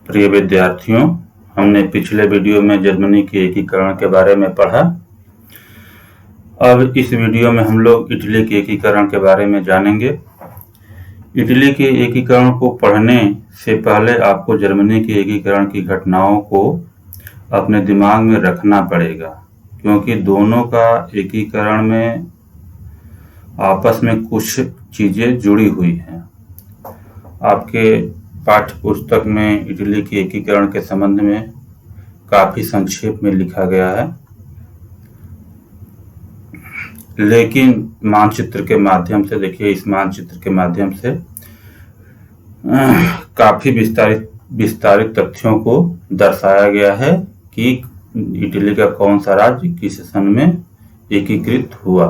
प्रिय विद्यार्थियों, हमने पिछले वीडियो में जर्मनी के एकीकरण के बारे में पढ़ा। अब इस वीडियो में हम लोग इटली के एकीकरण के बारे में जानेंगे। इटली के एकीकरण को पढ़ने से पहले आपको जर्मनी के एकीकरण की घटनाओं को अपने दिमाग में रखना पड़ेगा, क्योंकि दोनों का एकीकरण में आपस में कुछ चीज़ें जुड़ी हुई हैं। आपके पाठ्य पुस्तक में इटली के एकीकरण के संबंध में काफ़ी संक्षेप में लिखा गया है, लेकिन मानचित्र के माध्यम से देखिए, इस मानचित्र के माध्यम से काफ़ी विस्तारित तथ्यों को दर्शाया गया है कि इटली का कौन सा राज्य किस सन में एकीकृत हुआ।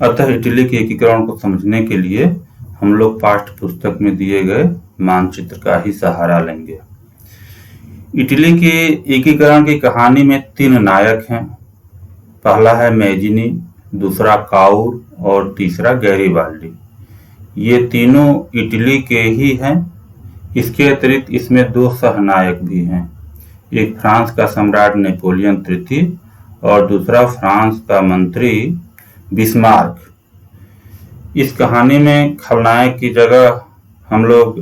अतः इटली के एकीकरण को समझने के लिए हम लोग पाठ्य पुस्तक में दिए गए मानचित्र का ही सहारा लेंगे। इटली के एकीकरण की कहानी में 3 नायक हैं। पहला है मैजिनी, दूसरा काउर और तीसरा गैरीबाल्डी। ये तीनों इटली के ही हैं। इसके अतिरिक्त इसमें 2 सहनायक भी हैं, एक फ्रांस का सम्राट नेपोलियन तृतीय और दूसरा फ्रांस का मंत्री बिस्मार्क। इस कहानी में खलनायक की जगह हम लोग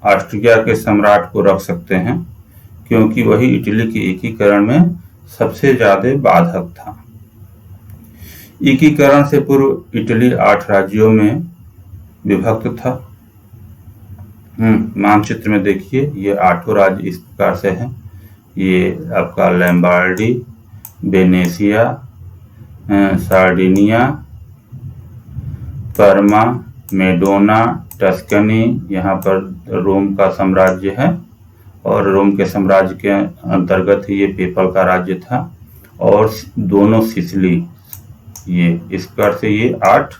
ऑस्ट्रिया के सम्राट को रख सकते हैं, क्योंकि वही इटली के एकीकरण में सबसे ज्यादा बाधक था। एकीकरण से पूर्व इटली 8 राज्यों में विभक्त था। मानचित्र में देखिए, ये 8 राज्य इस प्रकार से हैं। ये आपका Lombardy, Venetia, Sardinia, Parma, Modena, Tuscany, यहाँ पर रोम का साम्राज्य है और रोम के साम्राज्य के अंतर्गत ही ये पेपल का राज्य था, और दोनों सिसिली। ये इस प्रकार से ये 8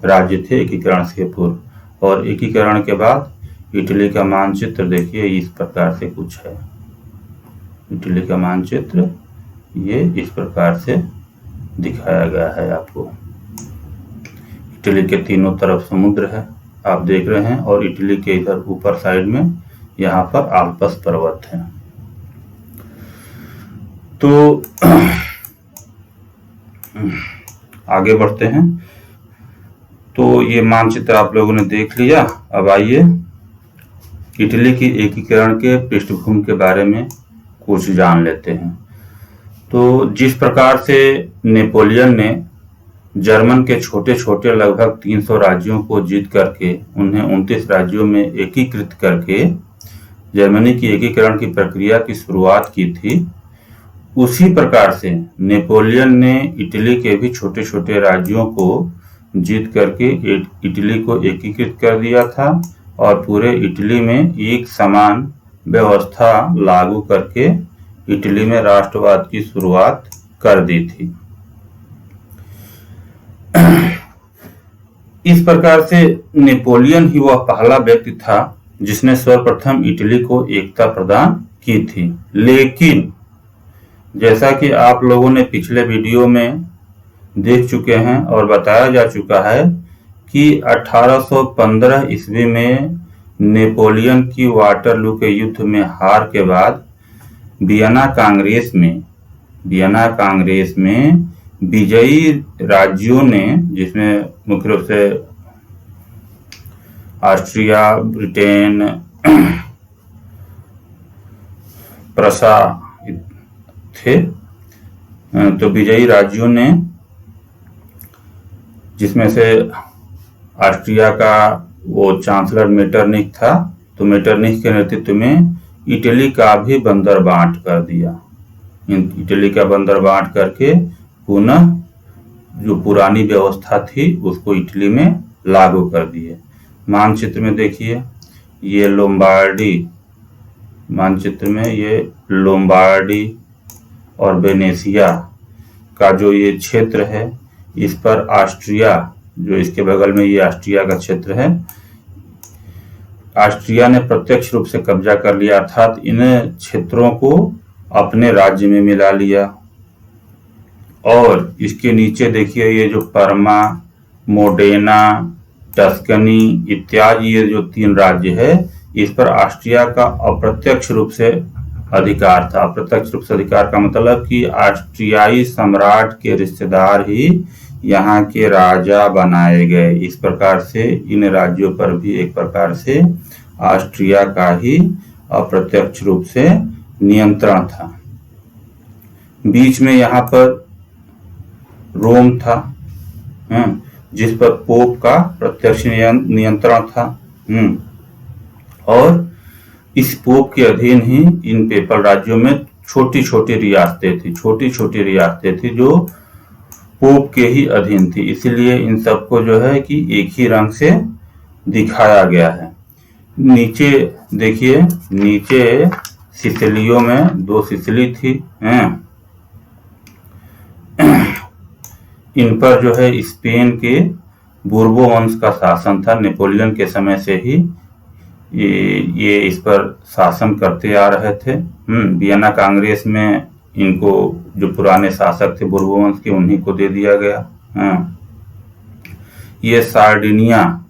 राज्य थे एकीकरण से पूर्व। और एकीकरण के बाद इटली का मानचित्र देखिए, इस प्रकार से कुछ है। इटली का मानचित्र ये इस प्रकार से दिखाया गया है आपको। इटली के तीनों तरफ समुद्र है, आप देख रहे हैं, और इटली के इधर ऊपर साइड में यहाँ पर आल्प्स पर्वत है। तो आगे बढ़ते हैं। तो ये मानचित्र आप लोगों ने देख लिया। अब आइए इटली की एकीकरण के पृष्ठभूमि के बारे में कुछ जान लेते हैं। तो जिस प्रकार से नेपोलियन ने जर्मन के छोटे छोटे लगभग 300 राज्यों को जीत करके उन्हें 29 राज्यों में एकीकृत करके जर्मनी की एकीकरण की प्रक्रिया की शुरुआत की थी, उसी प्रकार से नेपोलियन ने इटली के भी छोटे छोटे राज्यों को जीत करके इटली को एकीकृत कर दिया था और पूरे इटली में एक समान व्यवस्था लागू करके इटली में राष्ट्रवाद की शुरुआत कर दी थी। इस प्रकार से नेपोलियन ही वह पहला व्यक्ति था जिसने सर्वप्रथम इटली को एकता प्रदान की थी। लेकिन जैसा कि आप लोगों ने पिछले वीडियो में देख चुके हैं और बताया जा चुका है कि 1815 ईस्वी में नेपोलियन की वाटरलू के युद्ध में हार के बाद वियना कांग्रेस में विजयी राज्यों ने, जिसमें मुख्य रूप से ऑस्ट्रिया, ब्रिटेन, प्रसा थे, तो विजयी राज्यों ने, जिसमें से ऑस्ट्रिया का वो चांसलर मेटरनिख था, तो मेटरनिख के नेतृत्व में इटली का भी बंदरबांट कर दिया। इटली का बंदरबांट करके पुनः जो पुरानी व्यवस्था थी उसको इटली में लागू कर दिए। मानचित्र में देखिए, ये लोम्बार्डी, मानचित्र में ये लोम्बार्डी और वेनेशिया का जो ये क्षेत्र है, इस पर ऑस्ट्रिया, जो इसके बगल में ये ऑस्ट्रिया का क्षेत्र है, ऑस्ट्रिया ने प्रत्यक्ष रूप से कब्जा कर लिया, अर्थात इन क्षेत्रों को अपने राज्य में मिला लिया। और इसके नीचे देखिए, ये जो पर्मा, मोडेना, टस्कनी इत्यादि ये जो 3 राज्य है, इस पर ऑस्ट्रिया का अप्रत्यक्ष रूप से अधिकार था। अप्रत्यक्ष रूप से अधिकार का मतलब कि ऑस्ट्रियाई सम्राट के रिश्तेदार ही यहाँ के राजा बनाए गए। इस प्रकार से इन राज्यों पर भी एक प्रकार से ऑस्ट्रिया का ही अप्रत्यक्ष रूप से नियंत्रण था। बीच में यहाँ पर रोम था, जिस पर पोप का प्रत्यक्ष नियंत्रण था। और इस पोप के अधीन ही इन पेपल राज्यों में छोटी छोटी रियासतें थी जो पोप के ही अधीन थी। इसलिए इन सबको जो है कि एक ही रंग से दिखाया गया है। नीचे देखिए, नीचे सिसिलियों में 2 सिसिली थी, इन पर जो है स्पेन के बुर्बो वंश का शासन था। नेपोलियन के समय से ही ये इस पर शासन करते आ रहे थे। वियना कांग्रेस में इनको जो पुराने शासक थे बुर्बो वंश के, उन्हीं को दे दिया गया। ये सार्डिनिया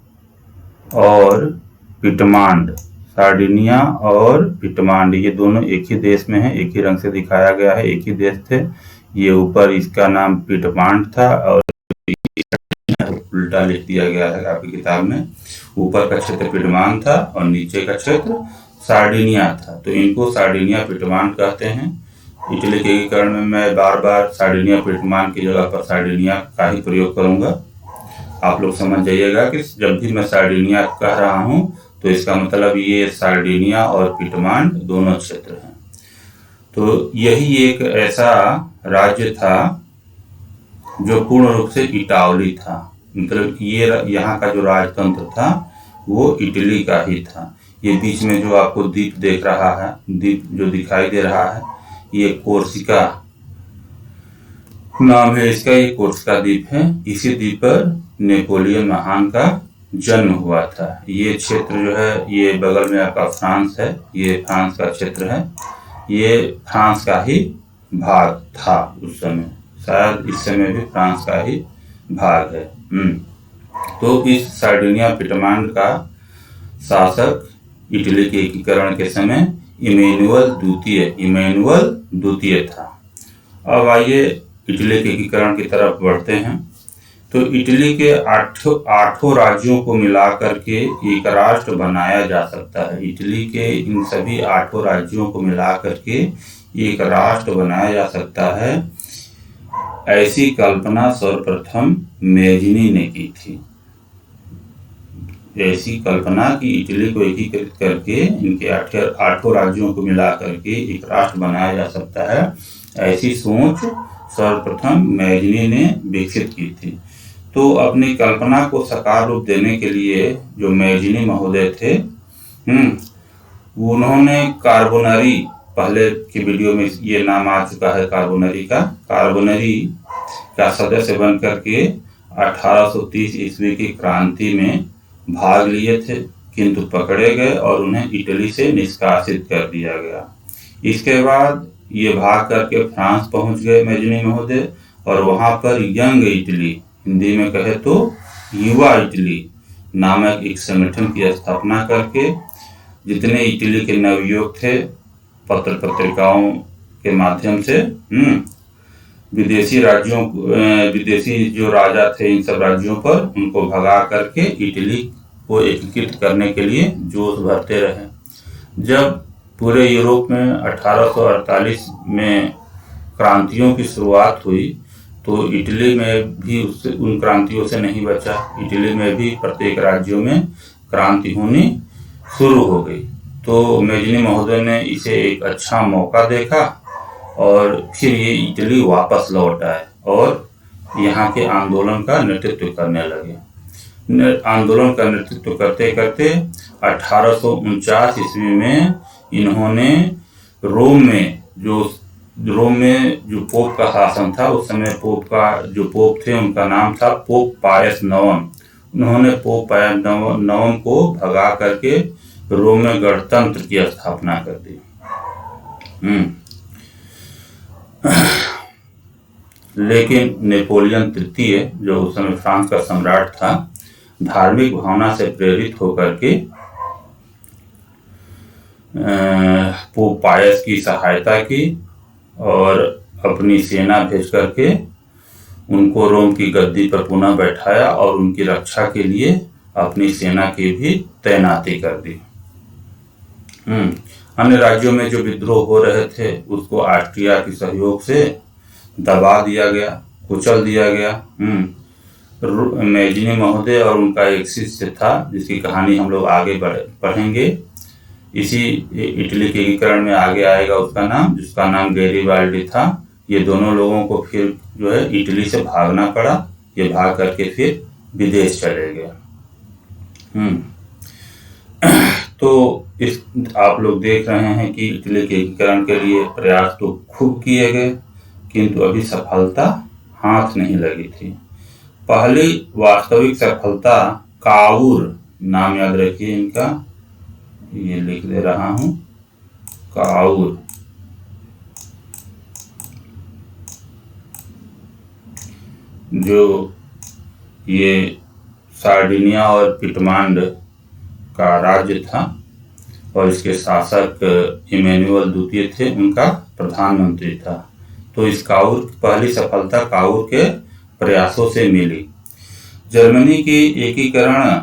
और पिटमांड ये दोनों एक ही देश में है, एक ही रंग से दिखाया गया है, एक ही देश थे। ये ऊपर इसका नाम पिटमांड था और उल्टा लिख दिया गया है आपकी किताब में। ऊपर का क्षेत्र पिटमान था और नीचे का क्षेत्र सार्डिनिया था, तो इनको सार्डिनिया पिटमान कहते हैं। इटली के एकीकरण में मैं बार बार सार्डिनिया पिटमान की जगह पर सार्डिनिया का ही प्रयोग करूंगा। आप लोग समझ जाइएगा कि जब भी मैं सार्डिनिया कह रहा हूं तो इसका मतलब ये सार्डिनिया और पिटमान दोनों क्षेत्र हैं। तो यही एक ऐसा राज्य था जो पूर्ण रूप से इटावली था, मतलब ये यहाँ का जो राजतंत्र था वो इटली का ही था। ये बीच में जो आपको द्वीप देख रहा है, द्वीप जो दिखाई दे रहा है, ये कोर्सिका नाम है इसका, ये कोर्सिका द्वीप है। इसी द्वीप पर नेपोलियन महान का जन्म हुआ था। ये क्षेत्र जो है ये बगल में आपका फ्रांस है, ये फ्रांस का क्षेत्र है, ये फ्रांस का ही भाग था उस समय, शायद इस समय भी फ्रांस का ही भाग है। तो इस सार्डिनिया पिटमांड का शासक इटली के एकीकरण के समय इमैनुअल द्वितीय था। अब आइए इटली के एकीकरण की तरफ बढ़ते हैं। तो इटली के आठों राज्यों को मिलाकर के एक राष्ट्र बनाया जा सकता है। इटली के इन सभी 8 राज्यों को मिलाकर के एक राष्ट्र बनाया जा सकता है, ऐसी कल्पना सर्वप्रथम मेजिनी ने की थी। ऐसी कल्पना कि इटली को एकीकृत करके इनके 8 राज्यों को मिला करके एक राष्ट्र बनाया जा सकता है, ऐसी सोच सर्वप्रथम मेजिनी ने विकसित की थी। तो अपनी कल्पना को साकार रूप देने के लिए जो मेजिनी महोदय थे, उन्होंने कार्बोनरी, पहले की वीडियो में ये नाम आ चुका है कार्बोनरी का सदस्य बन करके 1830 ईस्वी की क्रांति में भाग लिए थे, किंतु पकड़े गए और उन्हें इटली से निष्कासित कर दिया गया। इसके बाद ये भाग करके फ्रांस पहुंच गए मेजिनी महोदय, और वहां पर यंग इटली, हिंदी में कहे तो युवा इटली नामक एक संगठन की स्थापना करके जितने इटली के नवयुवक थे, पत्र पत्रिकाओं के माध्यम से विदेशी जो राजा थे इन सब राज्यों पर उनको भगा करके इटली को एकीकृत करने के लिए जोश भरते रहे। जब पूरे यूरोप में 1848 में क्रांतियों की शुरुआत हुई तो इटली में भी उन क्रांतियों से नहीं बचा। इटली में भी प्रत्येक राज्यों में क्रांति होनी शुरू हो गई। तो मेजिनी महोदय ने इसे एक अच्छा मौका देखा और फिर ये इटली वापस लौट आए और यहाँ के आंदोलन का नेतृत्व करने लगे। आंदोलन का नेतृत्व करते करते 1849 ईस्वी में इन्होंने रोम में जो पोप का शासन था, उस समय जो पोप थे उनका नाम था पोप पायस नवम। उन्होंने पोप पायस नवम को भगा करके रोम में गणतंत्र की स्थापना कर दी। लेकिन नेपोलियन तृतीय, जो उस समय फ्रांस का सम्राट था, धार्मिक भावना से प्रेरित होकर के पोप पायस की सहायता की और अपनी सेना भेज करके उनको रोम की गद्दी पर पुनः बैठाया और उनकी रक्षा के लिए अपनी सेना की भी तैनाती कर दी। अन्य राज्यों में जो विद्रोह हो रहे थे उसको ऑस्ट्रिया के सहयोग से दबा दिया गया, कुचल दिया गया। मैजिनी महोदय और उनका एक शिष्य था जिसकी कहानी हम लोग आगे पढ़ेंगे। इसी इटली के एकीकरण में आगे आएगा उसका नाम, जिसका नाम गैरिबाल्डी था। ये दोनों लोगों को फिर जो है इटली से भागना पड़ा। ये भाग करके फिर विदेश चले गए। तो इस आप लोग देख रहे हैं कि इटली के एकीकरण के लिए प्रयास तो खूब किए गए, किंतु अभी सफलता हाथ नहीं लगी थी। पहली वास्तविक सफलता काउर, नाम याद रखिए इनका, ये लिख दे रहा हूं, काउर, जो ये सार्डिनिया और पिटमांड का राज्य था और इसके शासक इमैनुअल द्वितीय थे, उनका प्रधानमंत्री था। तो इस काउर की पहली सफलता काउर के प्रयासों से मिली। जर्मनी के एकीकरण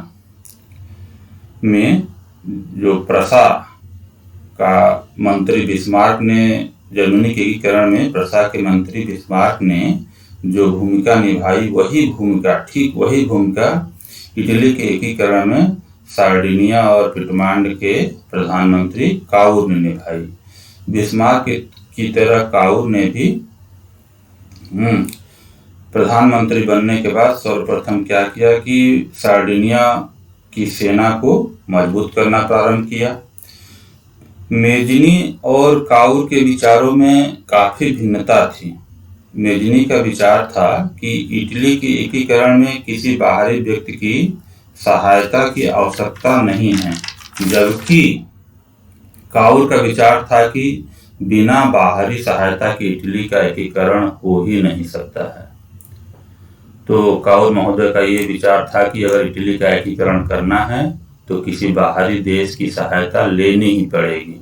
में जो प्रसा का मंत्री बिस्मार्क ने, जर्मनी के एकीकरण में प्रसा के मंत्री बिस्मार्क ने जो भूमिका निभाई, ठीक वही भूमिका इटली के एकीकरण में सार्डिनिया और पिटमांड के प्रधानमंत्री काउर ने निभाई। बिस्मार्क की तरह काउर ने भी प्रधानमंत्री बनने के बाद सर्वप्रथम क्या किया कि सार्डिनिया की सेना को मजबूत करना प्रारंभ किया। मेजिनी और काउर के विचारों में काफी भिन्नता थी। मेजिनी का विचार था कि इटली के एकीकरण में किसी बाहरी व्यक्ति की सहायता की आवश्यकता नहीं है, जबकि काउर का विचार था कि बिना बाहरी सहायता के इटली का एकीकरण हो ही नहीं सकता है। तो काउर महोदय का ये विचार था कि अगर इटली का एकीकरण करना है तो किसी बाहरी देश की सहायता लेनी ही पड़ेगी।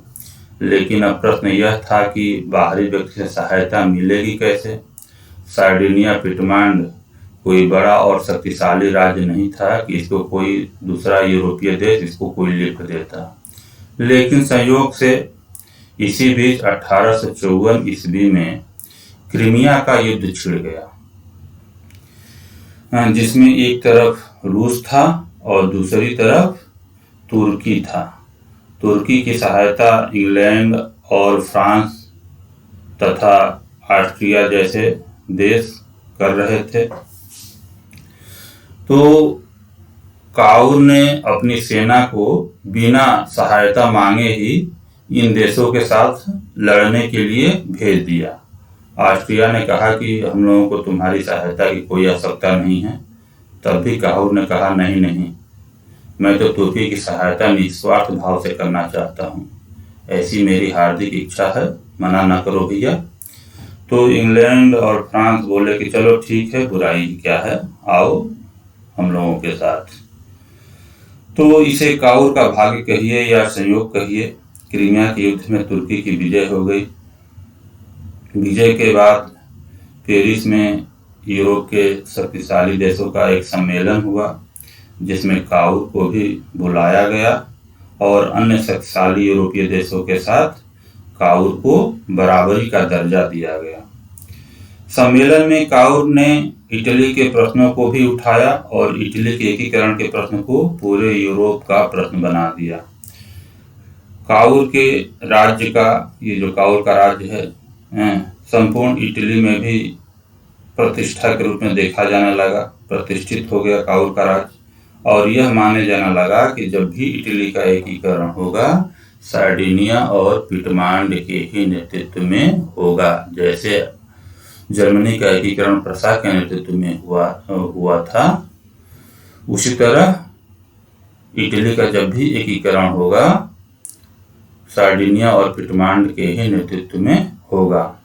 लेकिन अब प्रश्न यह था कि बाहरी व्यक्ति से सहायता मिलेगी कैसे। सार्डिनिया पिटमांड कोई बड़ा और शक्तिशाली राज्य नहीं था कि इसको कोई दूसरा यूरोपीय देश इसको कोई लिफ्ट देता। लेकिन संयोग से इसी बीच 1854 ईस्वी में क्रीमिया का युद्ध छिड़ गया, जिसमें एक तरफ रूस था और दूसरी तरफ तुर्की था। तुर्की की सहायता इंग्लैंड और फ्रांस तथा ऑस्ट्रिया जैसे देश कर रहे थे। तो काउर ने अपनी सेना को बिना सहायता मांगे ही इन देशों के साथ लड़ने के लिए भेज दिया। ऑस्ट्रिया ने कहा कि हम लोगों को तुम्हारी सहायता की कोई आवश्यकता नहीं है। तब भी काउर ने कहा नहीं, मैं तो तुर्की की सहायता निस्वार्थ भाव से करना चाहता हूँ, ऐसी मेरी हार्दिक इच्छा है, मना न करो भैया। तो इंग्लैंड और फ्रांस बोले कि चलो ठीक है, बुराई क्या है, आओ हम लोगों के साथ। तो इसे काउर का भाग्य कहिए या संयोग कहिए, क्रीमिया के युद्ध में तुर्की की विजय हो गई। विजय के बाद पेरिस में यूरोप के शक्तिशाली देशों का एक सम्मेलन हुआ, जिसमें काउर को भी बुलाया गया और अन्य शक्तिशाली यूरोपीय देशों के साथ काउर को बराबरी का दर्जा दिया गया। सम्मेलन में काउर ने इटली के प्रश्नों को भी उठाया और इटली के एकीकरण के प्रश्न को पूरे यूरोप का प्रश्न बना दिया। काउर के राज्य का, ये जो काउर का राज्य है, संपूर्ण इटली में भी प्रतिष्ठा के रूप में देखा जाने लगा, प्रतिष्ठित हो गया काउर का राज्य। और यह माने जाने लगा कि जब भी इटली का एकीकरण होगा सार्डिनिया और पिटमांड के ही नेतृत्व में होगा, जैसे जर्मनी का एकीकरण प्रसा के नेतृत्व में हुआ था, उसी तरह इटली का जब भी एकीकरण होगा सार्डिनिया और पिटमांड के ही नेतृत्व में होगा।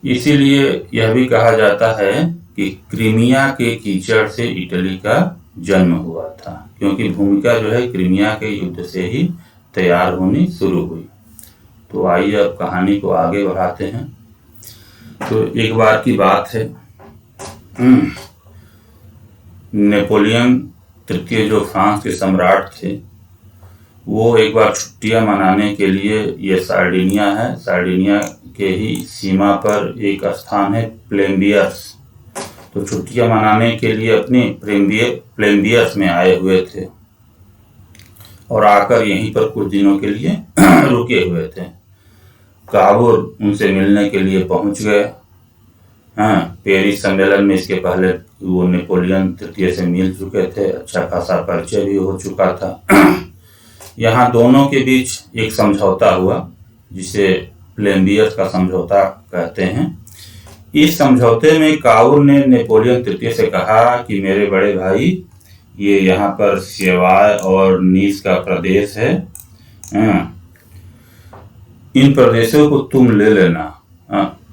इसीलिए यह भी कहा जाता है कि क्रीमिया के कीचड़ से इटली का जन्म हुआ था, क्योंकि भूमिका जो है क्रीमिया के युद्ध से ही तैयार होनी शुरू हुई। तो आइए अब कहानी को आगे बढ़ाते हैं। तो एक बार की बात है, नेपोलियन तृतीय जो फ्रांस के सम्राट थे, वो एक बार छुट्टियां मनाने के लिए, ये सार्डिनिया है, सार्डिनिया के ही सीमा पर एक स्थान है प्लेम्बियर्स, तो छुट्टियां मनाने के लिए अपने प्लेम्बियर्स में आए हुए थे और आकर यहीं पर कुछ दिनों के लिए रुके हुए थे। काबुल उनसे मिलने के लिए पहुंच गए। पेरिस सम्मेलन में इसके पहले वो नेपोलियन तृतीय से मिल चुके थे, अच्छा खासा परिचय भी हो चुका था। यहाँ दोनों के बीच एक समझौता हुआ, जिसे प्लेम्बियर्स का समझौता कहते हैं। इस समझौते में काबुल ने नेपोलियन तृतीय से कहा कि मेरे बड़े भाई, ये यहाँ पर सेवाय और नीस का प्रदेश है, इन प्रदेशों को तुम ले लेना,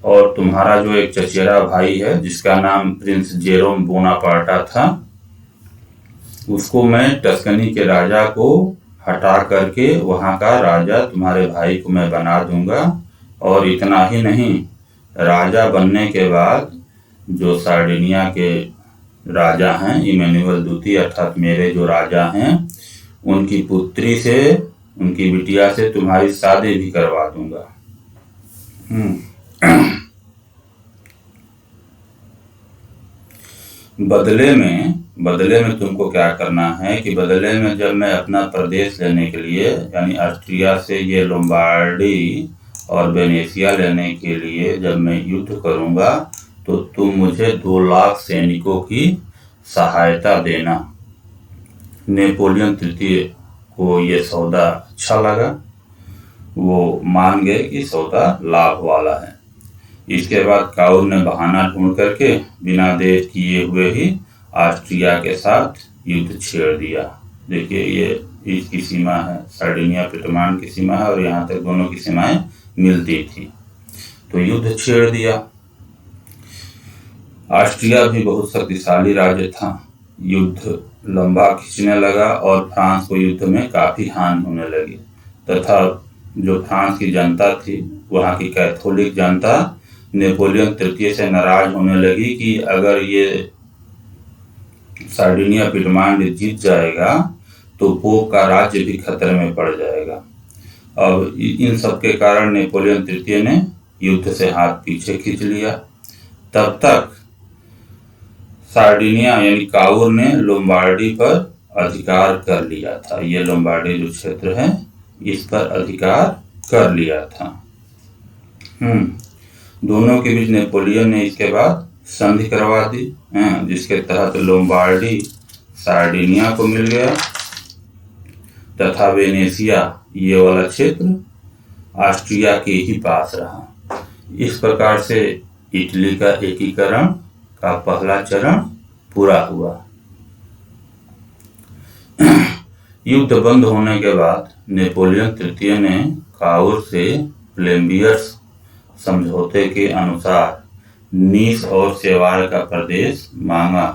और तुम्हारा जो एक चचेरा भाई है जिसका नाम प्रिंस जेरोम बोनापार्टा था, उसको मैं टस्कनी के राजा को हटा करके वहां का राजा तुम्हारे भाई को मैं बना दूंगा। और इतना ही नहीं, राजा बनने के बाद जो सार्डिनिया के राजा हैं, इमैनुअल द्वितीय अर्थात मेरे जो राजा हैं, उनकी पुत्री से, उनकी बिटिया से तुम्हारी शादी भी करवा दूंगा। बदले में तुमको क्या करना है कि बदले में जब मैं अपना प्रदेश लेने के लिए, यानी ऑस्ट्रिया से ये लोम्बार्डी और वेनेशिया लेने के लिए जब मैं युद्ध करूंगा, तो तुम मुझे 2 लाख सैनिकों की सहायता देना। नेपोलियन तृतीय को ये सौदा अच्छा लगा, वो मान गए कि सौदा लाभ वाला है। इसके बाद काबुल ने बहाना ढूंढ करके बिना देर किए हुए ही ऑस्ट्रिया के साथ युद्ध छेड़ दिया। देखिए, ये इसकी सीमा है, सार्डिनिया पिटमान की सीमा है, और यहाँ तक दोनों की सीमाएं मिलती थी, तो युद्ध छेड़ दिया। ऑस्ट्रिया भी बहुत शक्तिशाली राज्य था। युद्ध लंबा खींचने लगा और फ्रांस को युद्ध में काफी हानि होने लगी, तथा जो फ्रांस की जनता थी, वहाँ की कैथोलिक जनता नेपोलियन तृतीय से नाराज होने लगी कि अगर ये सार्डिनिया पिटमांड जीत जाएगा तो पोप का राज्य भी खतरे में पड़ जाएगा। अब इन सब के कारण नेपोलियन तृतीय ने युद्ध से हाथ पीछे खींच लिया। तब तक सार्डिनिया यानी काबुल ने लोम्बार्डी पर अधिकार कर लिया था। ये लोम्बार्डी जो क्षेत्र है, इस पर अधिकार कर लिया था। दोनों के बीच नेपोलियन ने इसके बाद संधि करवा दी, जिसके तहत लोम्बार्डी सार्डिनिया को मिल गया तथा वेनेशिया, ये वाला क्षेत्र ऑस्ट्रिया के ही पास रहा। इस प्रकार से इटली का एकीकरण का पहला चरण पूरा हुआ। युद्ध बंद होने के बाद नेपोलियन तृतीय ने काबुल से प्लेम्बियर्स समझौते के अनुसार नीस और सेवाय का प्रदेश मांगा।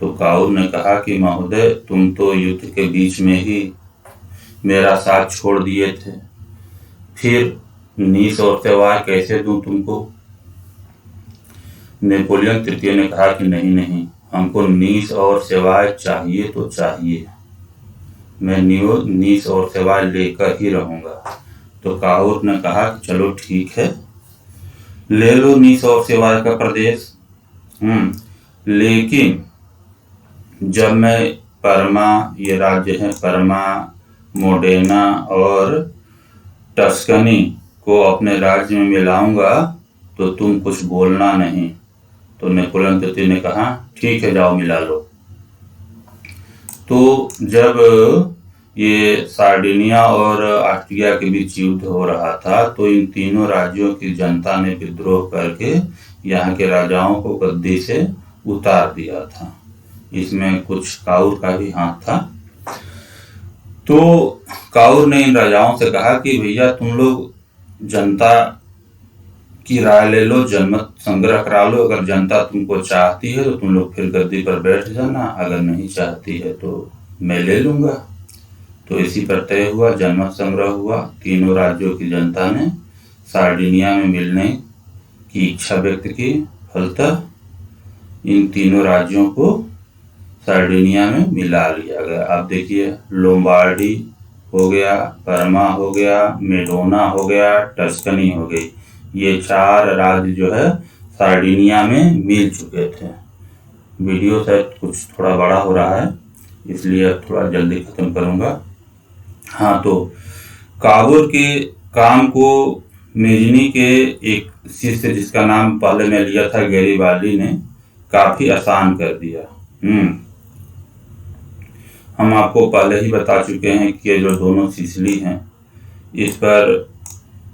तो काबुल ने कहा कि महोदय, तुम तो युद्ध के बीच में ही मेरा साथ छोड़ दिए थे, फिर नीस और सेवाय कैसे दूं तुमको? नेपोलियन तृतीय ने कहा कि नहीं, हमको नीस और सेवाय चाहिए तो चाहिए, मैं नीस और सेवाय लेकर ही रहूंगा। तो काबुल ने कहा कि चलो ठीक है, ले लो नीस और सेवाय का प्रदेश, लेकिन जब मैं परमा, ये राज्य है परमा, मोडेना और टस्कनी को अपने राज्य में मिलाऊंगा तो तुम कुछ बोलना नहीं। तो नेपोलियन तृतीय ने कहा ठीक है, जाओ मिला लो। तो जब ये सार्डिनिया और ऑस्ट्रिया के बीच युद्ध हो रहा था, तो इन तीनों राज्यों की जनता ने विद्रोह करके यहाँ के राजाओं को गद्दी से उतार दिया था। इसमें कुछ काबुल का भी हाथ था। तो काबुल ने इन राजाओं से कहा कि भैया, तुम लोग जनता की राय ले लो, जनमत संग्रह करा लो। अगर जनता तुमको चाहती है तो तुम लोग फिर गद्दी पर बैठ जाना, अगर नहीं चाहती है तो मैं ले लूंगा। तो तो इसी पर तय हुआ, जनमत संग्रह हुआ। तीनों राज्यों की जनता ने सार्डिनिया में मिलने की इच्छा व्यक्त की। फलतः इन तीनों राज्यों को सार्डिनिया में मिला लिया गया। अब देखिए, लोम्बार्डी हो गया, परमा हो गया, मेडोना हो गया, टस्कनी हो गई, ये 4 राज्य जो है सार्डिनिया में मिल चुके थे। वीडियो शायद कुछ थोड़ा बड़ा हो रहा है, इसलिए अब थोड़ा जल्दी खत्म करूंगा। हाँ, तो काबुल के काम को मेजनी के एक शिष्य, जिसका नाम पहले मैं लिया था गैरीबाल्डी, ने काफी आसान कर दिया। हम आपको पहले ही बता चुके हैं कि ये जो दोनों सिसिली हैं, इस पर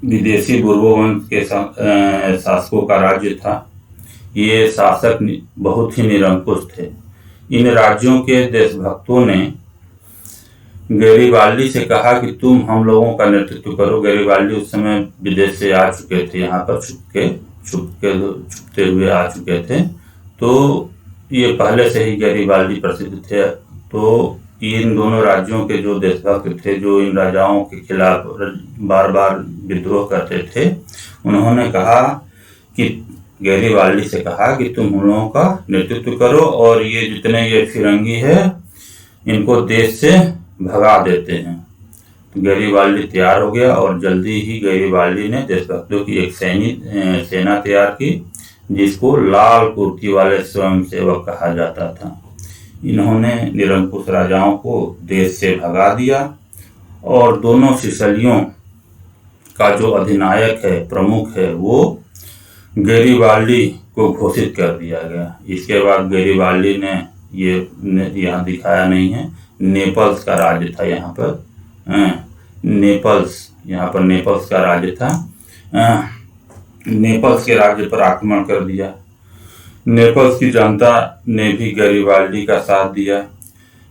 विदेशी बुर्बो वंश के शासकों का राज्य था। ये शासक बहुत ही निरंकुश थे। इन राज्यों के देशभक्तों ने गैरीबाल्डी से कहा कि तुम हम लोगों का नेतृत्व करो। गैरीबाल्डी उस समय विदेश से आ चुके थे, यहाँ पर छुपते हुए आ चुके थे। तो ये पहले से ही गैरीबाल्डी प्रसिद्ध थे। तो इन दोनों राज्यों के जो देशभक्त थे, जो इन राजाओं के खिलाफ बार बार विद्रोह करते थे, उन्होंने कहा कि गैरीबाल्डी से कहा कि तुम हम लोगों का नेतृत्व करो और ये जितने ये फिरंगी है इनको देश से भगा देते हैं। तो गैरीबाल्डी तैयार हो गया और जल्दी ही गैरीबाल्डी ने देशभक्तों की एक सेना तैयार की, जिसको लाल कुर्ती वाले स्वयंसेवक कहा जाता था। इन्होंने निरंकुश राजाओं को देश से भगा दिया और दोनों सिसिलियों का जो अधिनायक है, प्रमुख है, वो गैरीबाल्डी को घोषित कर दिया गया। इसके बाद गैरीबाल्डी ने ये यहाँ दिखाया नहीं है, नेपल्स का राज्य था यहाँ पर, यहाँ पर नेपल्स का राज्य था। नेपल्स के राज्य पर आक्रमण कर दिया। नेपल्स की जनता ने भी गैरीबाल्डी का साथ दिया।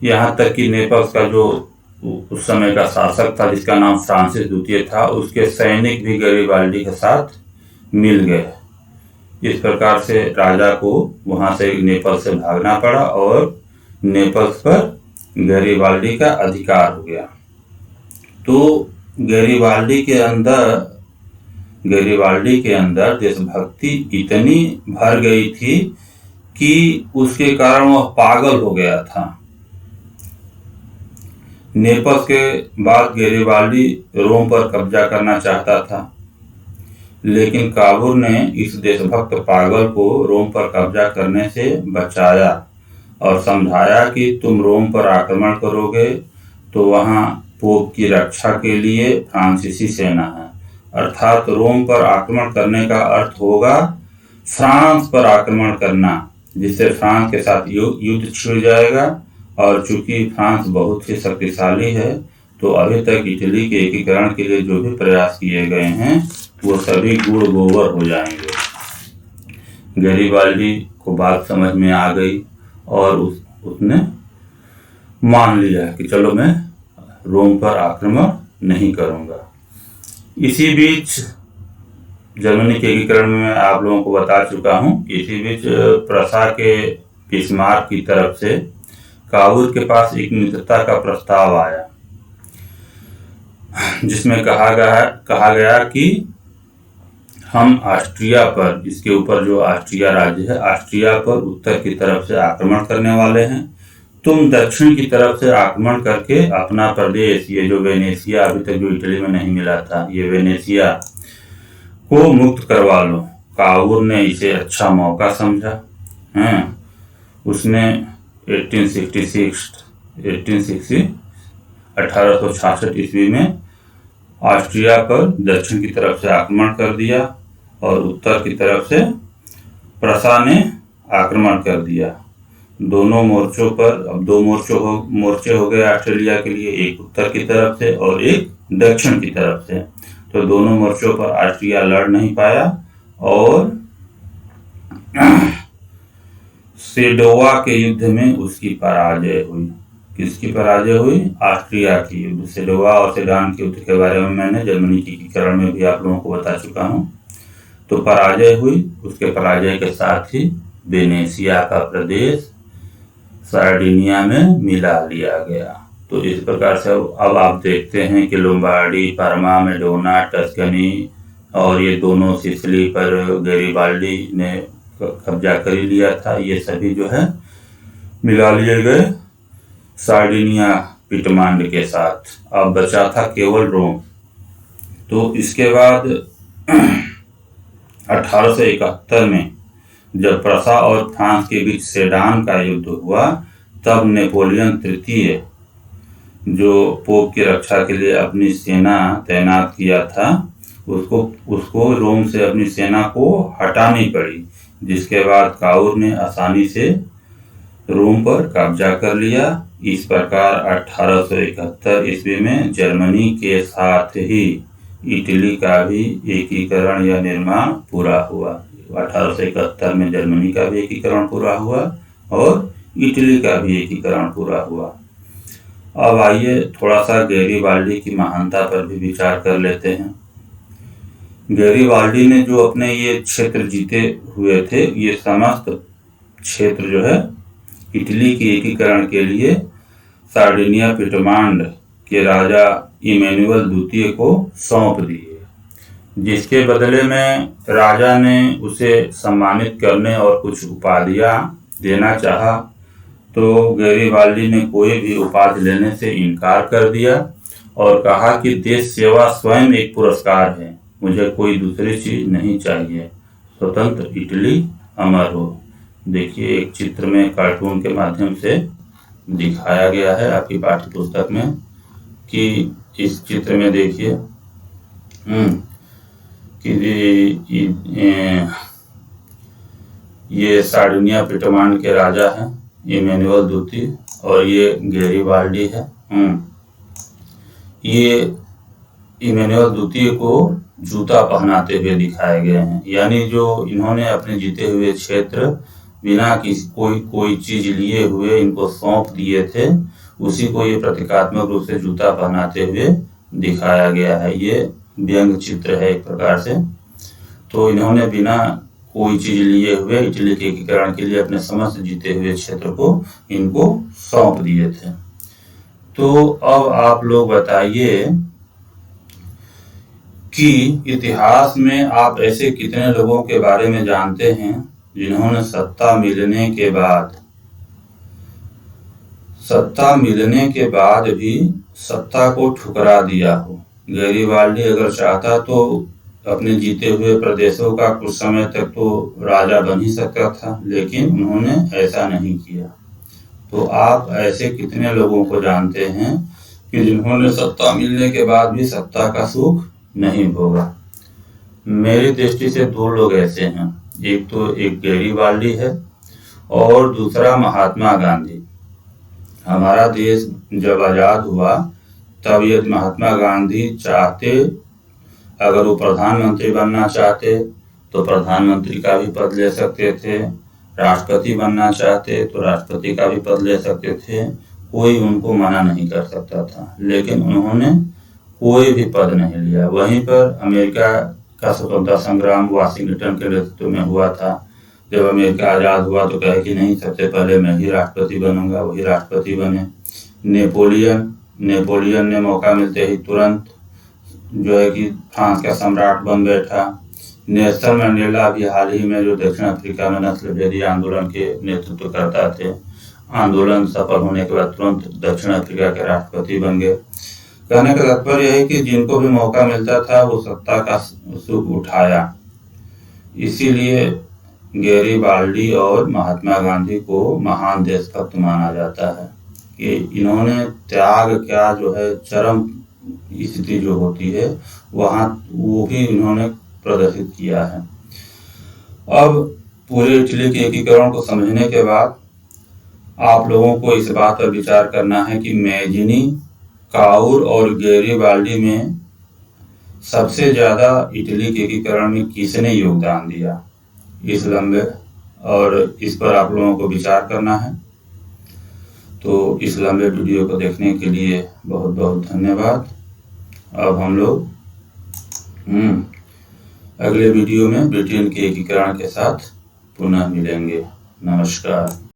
यहाँ तक कि नेपल्स का जो उस समय का शासक था, जिसका नाम फ्रांसिस द्वितीय था, उसके सैनिक भी गैरीबाल्डी के साथ मिल गए। इस प्रकार से राजा को वहां से नेपल्स से भागना पड़ा और नेपल्स पर गैरीबाल्डी का अधिकार हो गया। तो गैरीबाल्डी के अंदर देशभक्ति इतनी भर गई थी कि उसके कारण वह पागल हो गया था। नेपल्स के बाद गैरीबाल्डी रोम पर कब्जा करना चाहता था, लेकिन काबुल ने इस देशभक्त पागल को रोम पर कब्जा करने से बचाया और समझाया कि तुम रोम पर आक्रमण करोगे तो वहां पोप की रक्षा के लिए फ्रांसीसी सेना है। अर्थात रोम पर आक्रमण करने का अर्थ होगा फ्रांस पर आक्रमण करना, जिससे फ्रांस के साथ युद्ध छिड़ जाएगा। और चूंकि फ्रांस बहुत ही शक्तिशाली है, तो अभी तक इटली के एकीकरण के लिए जो भी प्रयास किए गए हैं वो सभी गुड़ गोबर हो जाएंगे। गैरीबाल्डी को बात समझ में आ गई और उसने मान लिया कि चलो मैं रोम पर आक्रमण नहीं करूंगा। इसी बीच जर्मनी के एकीकरण में मैं आप लोगों को बता चुका हूं। इसी बीच प्रसा के बिस्मार्क की तरफ से काबुल के पास एक मित्रता का प्रस्ताव आया, जिसमें कहा गया कि हम ऑस्ट्रिया पर, इसके ऊपर जो ऑस्ट्रिया राज्य है, ऑस्ट्रिया पर उत्तर की तरफ से आक्रमण करने वाले हैं। तुम दक्षिण की तरफ से आक्रमण करके अपना प्रदेश, ये जो वेनेशिया अभी तक जो इटली में नहीं मिला था, ये वेनेशिया को मुक्त करवा लो। काबुल ने इसे अच्छा मौका समझा। उसने 1866 ईस्वी में ऑस्ट्रिया पर दक्षिण की तरफ से आक्रमण कर दिया और उत्तर की तरफ से प्रसा ने आक्रमण कर दिया। दोनों मोर्चों पर अब 2 मोर्चे हो गए ऑस्ट्रेलिया के लिए, एक उत्तर की तरफ से और एक दक्षिण की तरफ से। तो दोनों मोर्चों पर ऑस्ट्रिया लड़ नहीं पाया और सेडोवा के युद्ध में उसकी पराजय हुई। किसकी पराजय हुई? ऑस्ट्रिया की युद्ध। सेडोवा और सेडान के युद्ध के बारे में मैंने जर्मनी के एकीकरण में भी आप लोगों को बता चुका हूं। तो पराजय हुई। उसके पराजय के साथ ही वेनेशिया का प्रदेश सार्डिनिया में मिला लिया गया। तो इस प्रकार से अब आप देखते हैं कि लोम्बार्डी, पार्मा, मेडोना, टस्कनी और ये दोनों सिसिली पर गैरिबाल्डी ने कब्जा कर ही लिया था। ये सभी जो है मिला लिए गए सार्डिनिया पिटमांड के साथ। अब बचा था केवल रोम। तो इसके बाद 1871 में जब प्रसा और फ्रांस के बीच सेडान का युद्ध हुआ, तब नेपोलियन तृतीय जो पोप की रक्षा के लिए अपनी सेना तैनात किया था, उसको रोम से अपनी सेना को हटानी पड़ी, जिसके बाद काउर ने आसानी से रोम पर कब्जा कर लिया। इस प्रकार 1871 ईस्वी में जर्मनी के साथ ही इटली का भी एकीकरण या निर्माण पूरा हुआ। 1871 में जर्मनी का भी एकीकरण पूरा हुआ और इटली का भी एकीकरण पूरा हुआ। अब आइए थोड़ा सा गैरिबाल्डी की महानता पर भी विचार कर लेते हैं। गैरिबाल्डी ने जो अपने ये क्षेत्र जीते हुए थे, ये समस्त क्षेत्र जो है इटली के एकीकरण के लिए सार्डिनिया पिटमांड के राजा इमैनुअल द्वितीय को सौंप दिए, जिसके बदले में राजा ने उसे सम्मानित करने और कुछ उपाधियां देना चाहा, तो गैरिबाल्डी ने कोई भी उपाधि लेने से इनकार कर दिया और कहा कि देश सेवा स्वयं एक पुरस्कार है, मुझे कोई दूसरी चीज नहीं चाहिए, स्वतंत्र इटली अमर हो। देखिए, एक चित्र में कार्टून के माध्यम से दिखाया गया है आपकी पाठ्य पुस्तक में कि इस चित्र में देखिए कि ये सार्डिनिया पिटमांड के राजा हैं इमैनुअल द्वितीय और ये गैरिबाल्डी है। ये इमैनुअल द्वितीय को जूता पहनाते हुए दिखाए गए हैं, यानी जो इन्होंने अपने जीते हुए क्षेत्र बिना कोई चीज लिए हुए इनको सौंप दिए थे, उसी को ये प्रतीकात्मक रूप से जूता पहनाते हुए दिखाया गया है। ये व्यंग चित्र है एक प्रकार से। तो इन्होंने बिना कोई चीज लिए हुए इटली के एकीकरण के लिए अपने समस्त जीते हुए क्षेत्र को इनको सौंप दिए थे। तो अब आप लोग बताइए कि इतिहास में आप ऐसे कितने लोगों के बारे में जानते हैं जिन्होंने सत्ता मिलने के बाद भी सत्ता को ठुकरा दिया हो। गैरिबाल्डी अगर चाहता तो अपने जीते हुए प्रदेशों का कुछ समय तक तो राजा बन ही सकता था, लेकिन उन्होंने ऐसा नहीं किया। तो आप ऐसे कितने लोगों को जानते हैं कि जिन्होंने सत्ता मिलने के बाद भी सत्ता का सुख नहीं भोगा? मेरी दृष्टि से दो लोग ऐसे हैं, एक गैरिबाल्डी है और दूसरा महात्मा गांधी। हमारा देश जब आजाद हुआ तब यदि महात्मा गांधी चाहते, अगर वो प्रधानमंत्री बनना चाहते तो प्रधानमंत्री का भी पद ले सकते थे, राष्ट्रपति बनना चाहते तो राष्ट्रपति का भी पद ले सकते थे, कोई उनको मना नहीं कर सकता था। लेकिन उन्होंने कोई भी पद नहीं लिया। वहीं पर अमेरिका का स्वतंत्रता संग्राम वाशिंगटन के नेतृत्व में हुआ था। जब अमेरिका आजाद हुआ तो कहे कि नहीं, सबसे पहले मैं ही राष्ट्रपति बनूंगा, वही राष्ट्रपति बने। नेपोलियन ने मौका मिलते ही तुरंत जो है कि फ्रांस का सम्राट बन बैठा। नेल्सन मंडेला भी हाल ही में जो दक्षिण अफ्रीका में नस्लभेदी आंदोलन के नेतृत्व करता थे, आंदोलन सफल होने के बाद तुरंत दक्षिण अफ्रीका के राष्ट्रपति बन गए। कहने का तात्पर्य है कि जिनको भी मौका मिलता था वो सत्ता का सुख उठाया। इसीलिए गैरिबाल्डी और महात्मा गांधी को महान देशभक्त माना जाता है कि इन्होंने त्याग क्या जो है चरम स्थिति जो होती है वहाँ वो भी इन्होंने प्रदर्शित किया है। अब पूरे इटली के एकीकरण को समझने के बाद आप लोगों को इस बात पर विचार करना है कि मैजिनी, काउर और गैरिबाल्डी में सबसे ज्यादा इटली के एकीकरण में किसने योगदान दिया, इस लंबे और इस पर आप लोगों को विचार करना है। तो इस लंबे वीडियो को देखने के लिए बहुत बहुत धन्यवाद। अब हम लोग अगले वीडियो में ब्रिटेन के एकीकरण के साथ पुनः मिलेंगे। नमस्कार।